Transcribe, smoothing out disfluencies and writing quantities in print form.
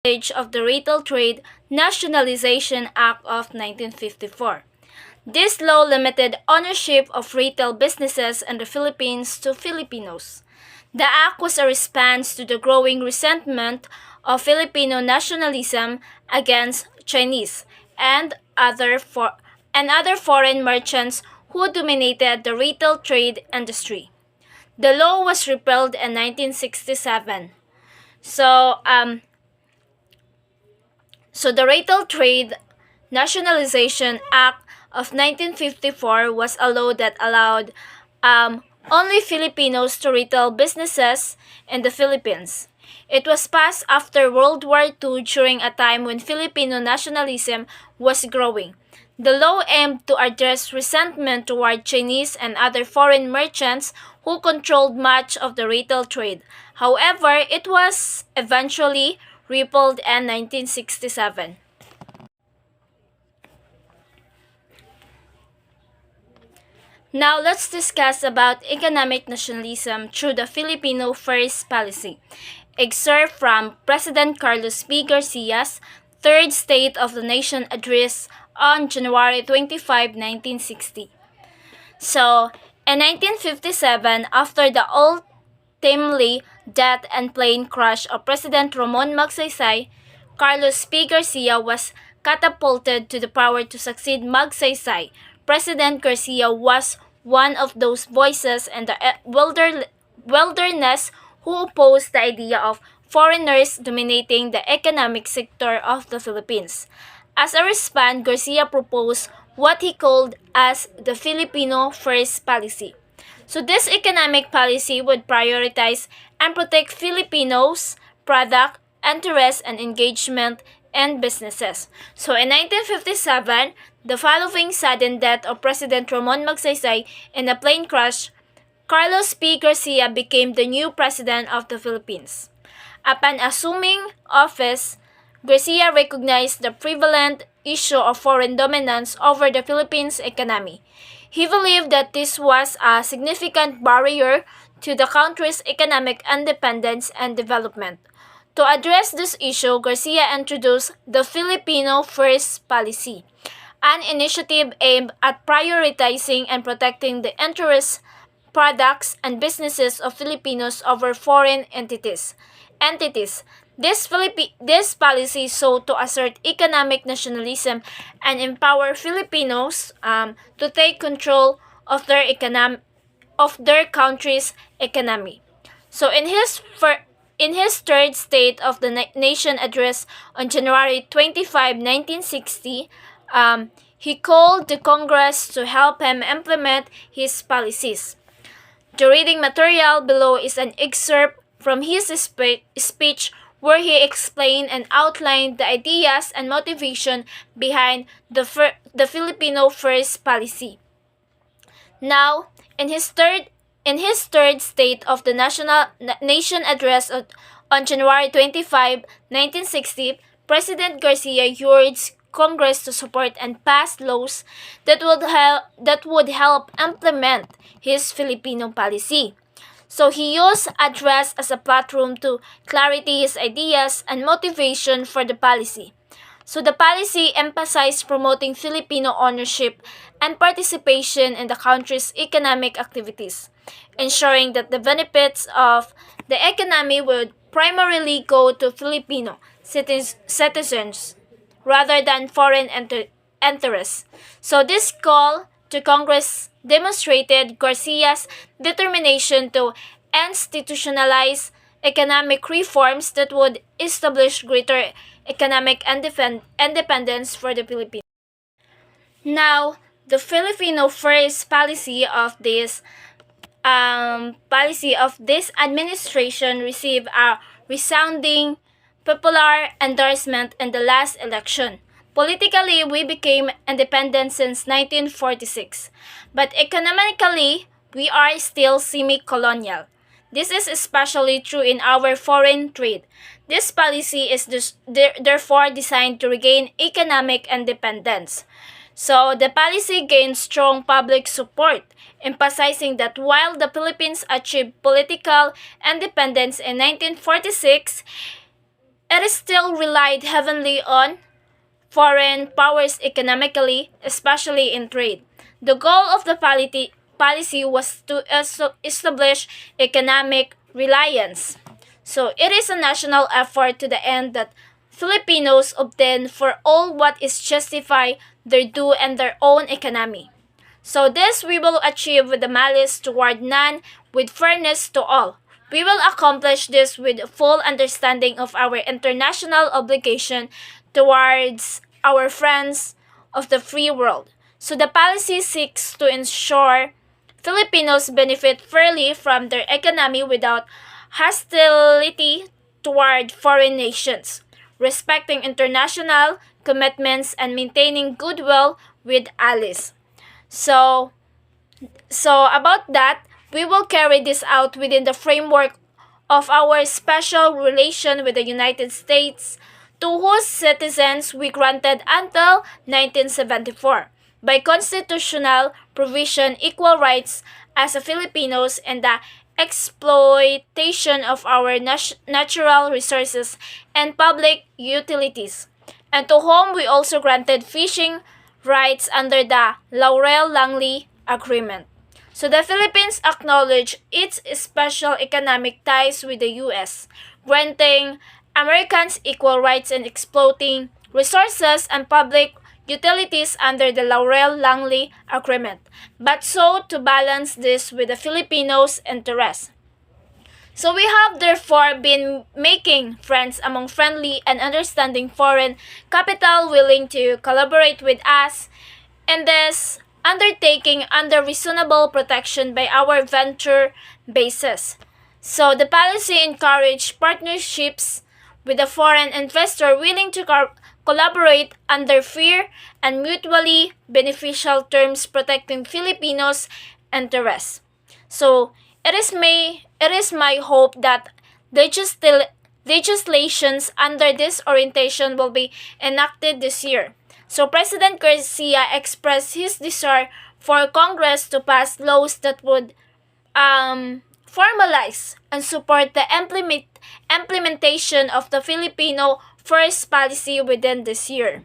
of the Retail Trade Nationalization Act of 1954. This law limited ownership of retail businesses in the Philippines to Filipinos. The act was a response to the growing resentment of Filipino nationalism against Chinese and other foreign merchants who dominated the retail trade industry. The law was repealed in 1967. So, um, so the Retail Trade Nationalization Act of 1954 was a law that allowed only Filipinos to retail businesses in the Philippines. It was passed after World War II during a time when Filipino nationalism was growing. The law aimed to address resentment toward Chinese and other foreign merchants who controlled much of the retail trade. However, it was eventually repealed in 1967. Now let's discuss about economic nationalism through the Filipino First policy. Excerpt from President Carlos P. Garcia's Third State of the Nation address on January 25, 1960. So, in 1957, after the ultimately death and plane crash of President Ramon Magsaysay, Carlos P. Garcia was catapulted to the power to succeed Magsaysay. President Garcia was one of those voices in the wilderness who opposed the idea of foreigners dominating the economic sector of the Philippines. As a response, Garcia proposed what he called as the Filipino First policy. So this economic policy would prioritize and protect Filipinos' product, interest, and engagement in businesses. So in 1957, the following sudden death of President Ramon Magsaysay in a plane crash, Carlos P. Garcia became the new president of the Philippines. Upon assuming office, Garcia recognized the prevalent issue of foreign dominance over the Philippines economy. He believed that this was a significant barrier to the country's economic independence and development. To address this issue, Garcia introduced the Filipino First policy, an initiative aimed at prioritizing and protecting the interests, products, and businesses of Filipinos over foreign entities. This policy sought to assert economic nationalism and empower Filipinos to take control of their country's economy. So in his third State of the Nation address on January 25, 1960, he called the Congress to help him implement his policies. The reading material below is an excerpt from his speech where he explained and outlined the ideas and motivation behind the Filipino First policy. Now, in his third State of the Nation address on January 25, 1960, President Garcia urged Congress to support and pass laws that would help implement his Filipino policy. So he used address as a platform to clarify his ideas and motivation for the policy. So the policy emphasized promoting Filipino ownership and participation in the country's economic activities, ensuring that the benefits of the economy would primarily go to Filipino citizens rather than foreign interests. So this call to Congress demonstrated Garcia's determination to institutionalize economic reforms that would establish greater economic independence for the Philippines. Now, the Filipino First policy of this administration received a resounding popular endorsement in the last election. Politically, we became independent since 1946, but economically, we are still semi-colonial. This is especially true in our foreign trade. This policy is therefore designed to regain economic independence. So, the policy gained strong public support, emphasizing that while the Philippines achieved political independence in 1946, it still relied heavily on foreign powers economically, especially in trade. The goal of the policy was to establish economic reliance. So it is a national effort to the end that Filipinos obtain for all what is justify their due and their own economy. So this we will achieve with the malice toward none, with fairness to all. We will accomplish this with full understanding of our international obligation towards our friends of the free world. So the policy seeks to ensure Filipinos benefit fairly from their economy without hostility toward foreign nations, respecting international commitments and maintaining goodwill with allies. So, so about that, we will carry this out within the framework of our special relation with the United States, to whose citizens we granted until 1974 by constitutional provision equal rights as a Filipinos and the exploitation of our natural resources and public utilities, and to whom we also granted fishing rights under the Laurel-Langley Agreement. So the Philippines acknowledge its special economic ties with the U.S., granting Americans equal rights in exploiting resources and public utilities under the Laurel-Langley Agreement, but so to balance this with the Filipinos' interests. So we have therefore been making friends among friendly and understanding foreign capital willing to collaborate with us in this undertaking under reasonable protection by our venture bases. So the policy encouraged partnerships with a foreign investor willing to collaborate under fair and mutually beneficial terms protecting Filipinos' interests. So it is my hope that legislations under this orientation will be enacted this year. So President Garcia expressed his desire for Congress to pass laws that would formalize and support the implementation of the Filipino First policy within this year.